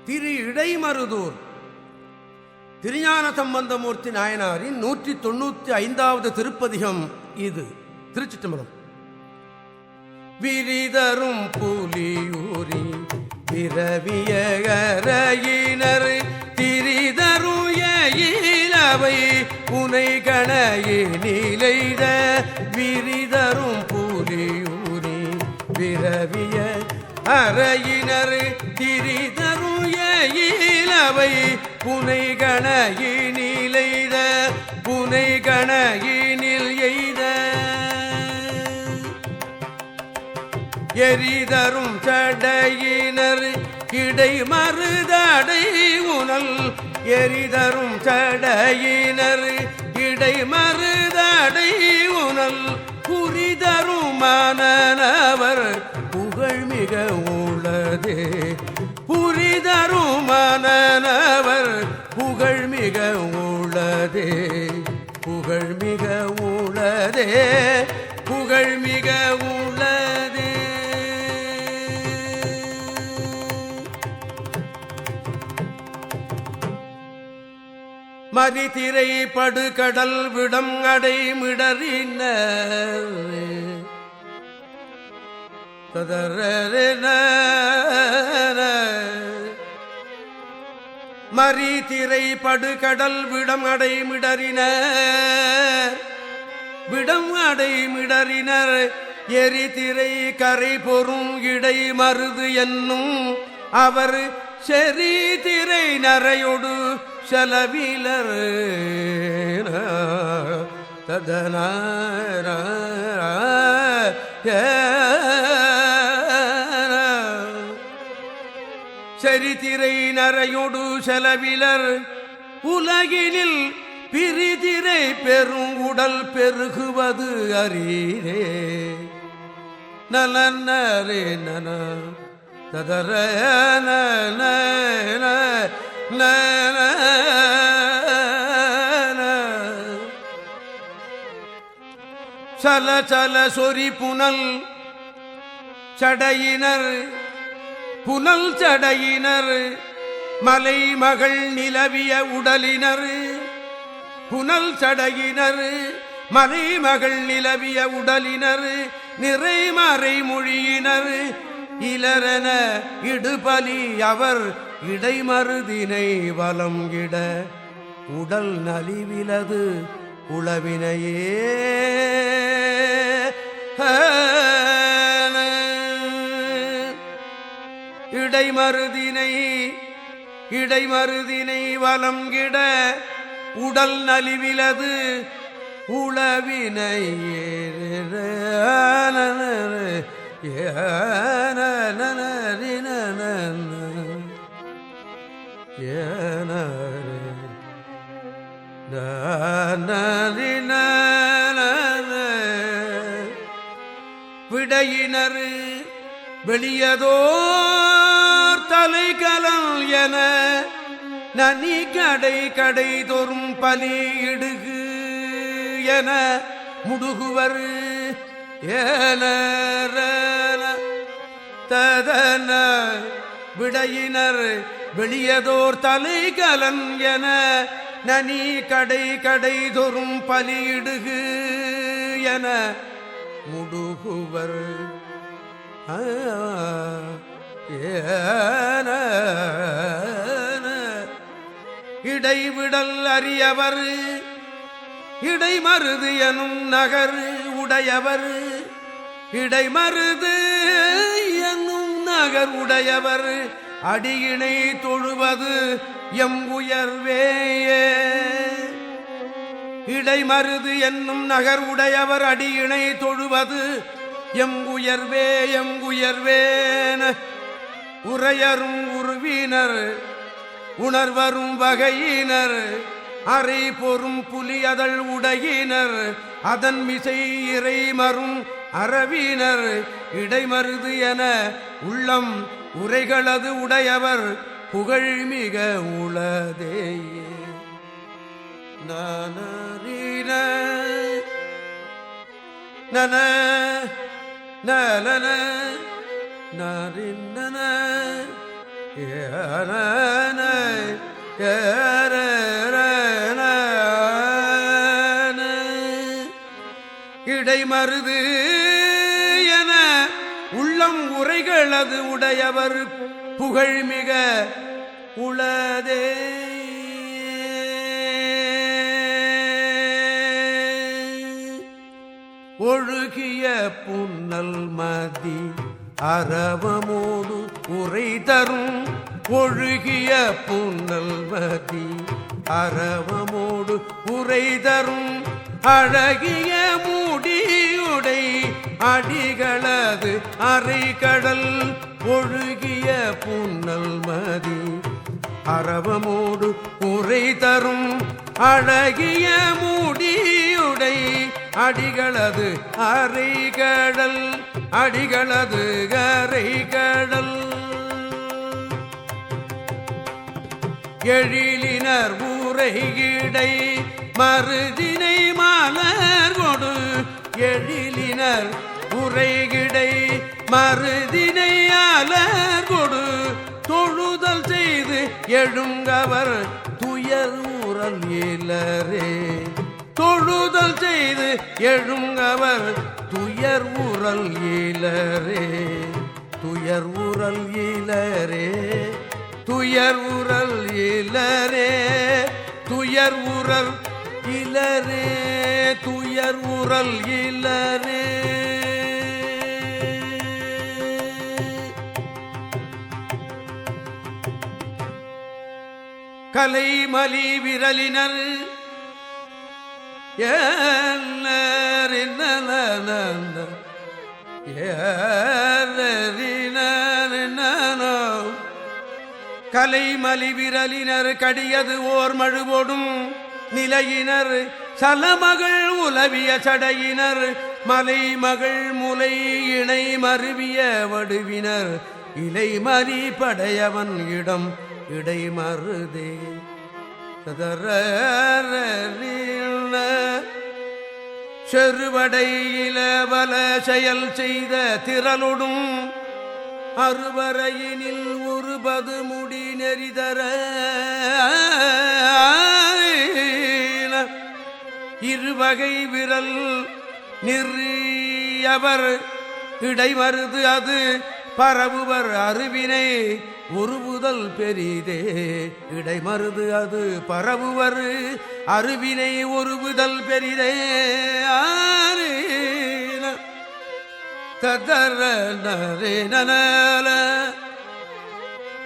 திரு இடைமருதூர் திருஞான சம்பந்தமூர்த்தி நாயனாரின் 195வது திருப்பதிகம் இது. திருச்சிற்றம்பலம். விரிதரும் புலியூரி பிறவியரையினர் திரிதருய இலவை புனை கணையினிலைத விரிதரும் புலியூரி பிறவிய அறையினர் திரிதருய இலவை புனை கணையினிலைத புனை கணையினில் எய்த எரிதரும் சடையினர் இடை மருதடை உணல் எரிதரும் சடையினர் இடை மருதடை உணல் புரிதரும் மனநவர் புகழ் மிக உள்ளதே புரிதரும் மனநவர் புகழ் மிக உள்ளதே புகழ் மிக உள்ளதே புகழ் மிக உள்ளதே. மதித்திரை படுகடல் விடம் அடைமிடறினர் மரிதிரை படுகடல் விடம் அடைமிடறினர் விடம் அடைமிடறினர் எரிதிரை கரை பொறும் இடை மருது என்னும் அவர் செறிதிரை நரையொடு செலவிலர் ததன செறிதிரை நரையொடு செலவிலர் உலகினில் பிரிதிரை பெரும் உடல் பெருகுவது அரீரே நலன்னரே நன ததர சல சல சொரி புனல் சடையினர் புனல் சடையினர் மலை மகள் நிலவிய உடலினர் புனல் சடையினர் மலை மகள் நிலவிய உடலினர் நிறைமறை மொழியினர் இலரென இடுபலி அவர் இடைமருதினை வலம் இட உடல் நலிவிலது உளவினையே இடைமருதினை வலம் இட உடல் நலிவிலது உளவினையே விடையினர் வெளியதோர் தலைகலம் என நனி கடை கடை தோறும் பலி இடுகு என முடுகுவர் ஏன ததன விடையினர் வெளியதோர் தலைகலன் என நனி கடை கடை தோறும் பலியிடுகு என முடுகுவர் இடைவிடல் அறியவர் இடைமருது எனும் நகர் உடையவர் இடைமருது என்னும் நகர் உடையவர் அடியினை தொழுவது எம் உயர்வேயே இடைமருது என்னும் நகர் உடையவர் அடியினை தொழுவது எம் உயர்வே எம் உயர்வேன உரையரும் உருவினர் உணர்வரும் வகையினர் அறை பொறும் புலியதழ் உடையினர் அதன் மிசை இறைமரும் அரவினர் இடைமருது என உள்ளம் உரைகளது உடையவர் புகழ் மிக உளதேயே. நன நலன நரிந்தன இடைமருது என உள்ளம் உரைகளது உடையவர் புகழ்மிக உளதே. ஒழுகிய புன்னல் மதி அரவமோடு உரை தரும். ஒழுகிய புன்னல் மதி அரவமோடு உரை தரும். அழகிய முடியுடை அடிகளது அரைகடல். ஒழுகிய புன்னல் மதி அரவமோடு உரை தரும். அழகிய முடியுடை அடிகளது அரைகடல். அடிகளது அரைகடல். எழிலினர் ஊரையிடை மருதினை மலர் கொடு. எழிலினர் உரைகிடை மருதினை அலர் கொடு. தொழுதல் செய்து எழுங்கவர் துயர் ஊரல் இலரே. தொழுதல் செய்து எழுங்கவர் துயர் ஊரல் இலரே. துயர் ஊரல் இலரே. துயர் ஊரல் இலரே. துயர் ஊரல் இலரே. துயர் ஊரல் இலரே. கலைமலி விரலினர் கலைமலி விரலினர் கடியது ஓர் மழுவோடும் நிலையினர். சலமகள் உலவிய சடையினர் மலைமகள் முலை இணை மருவிய வடுவினர். இலைமலி படையவன் இடம் இடை மருதே. செருவடையில வல செயல் செய்த திரளொடும் அறுவரையினில் ஒருபது முடி நெறிதர. இருவகை விரல் நிறியவர் இடைமருது அது பரவுவர் அருவினை ஒருபுதல் பெரிதே. இடைமருது அது பரவுவர் அருவினை ஒருபுதல் பெரிதே.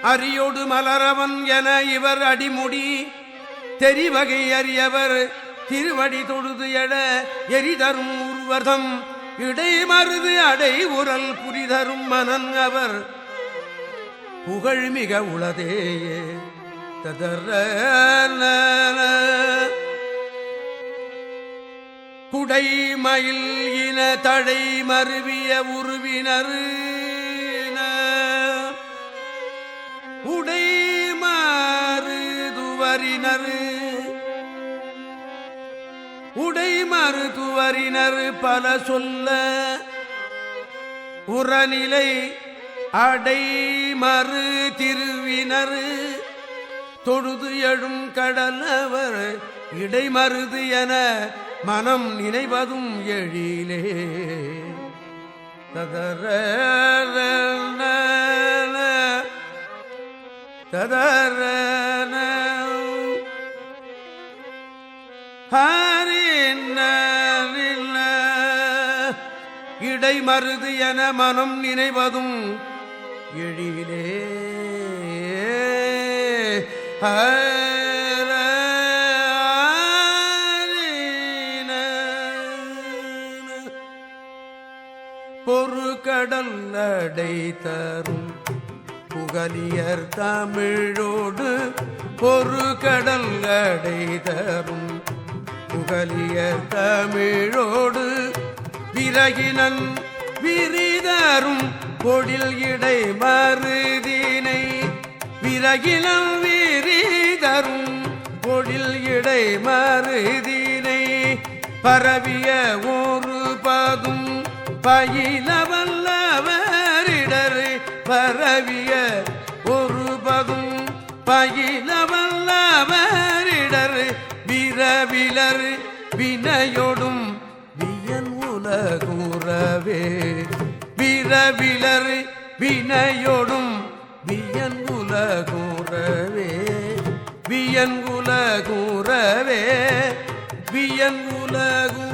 அரியோடு மலரவன் என இவர் அடிமுடி தெரிவகை அறியவர் திருவடி தொழுது எழ எரிதரும் உருவதம். இடைமருது அடை உரல் புரிதரும் மனன் அவர் புகழ்மிக உளதேயே. குடைமயில் இன தடை மருவிய உருவினர். உடைமருதுவரினர் உடைமருதுவரினர் பல சொல்ல உரநிலை அடைமறு திருவினர். தொழுது எழும் கடலவர் இடைமருது என மனம் நினைவதும் எழிலே. இடைமருது என மனம் நினைவதும் எழிலே. பொறுகடல் அடை தரும் புகலியர் தமிழோடு. பொறுகடல் அடை தரும் புகலியர் தமிழோடு. விரகினன் விரிதரும் பொடில் இடை மருதினை. விரகினம் விரிதரும் பொடில் இடை மருதினை. பரவிய ஒரு பதும் பயில வல்லவரிடர். பரவிய ஒரு சொல்வதும் பயில வல்லவரிடர் விரவிலர் வினையொடும் வியன் உலகுறவே விரவிலர் வினையொடும் வியன் உலகுறவே வியன் உலகுறவே வியன் உலகு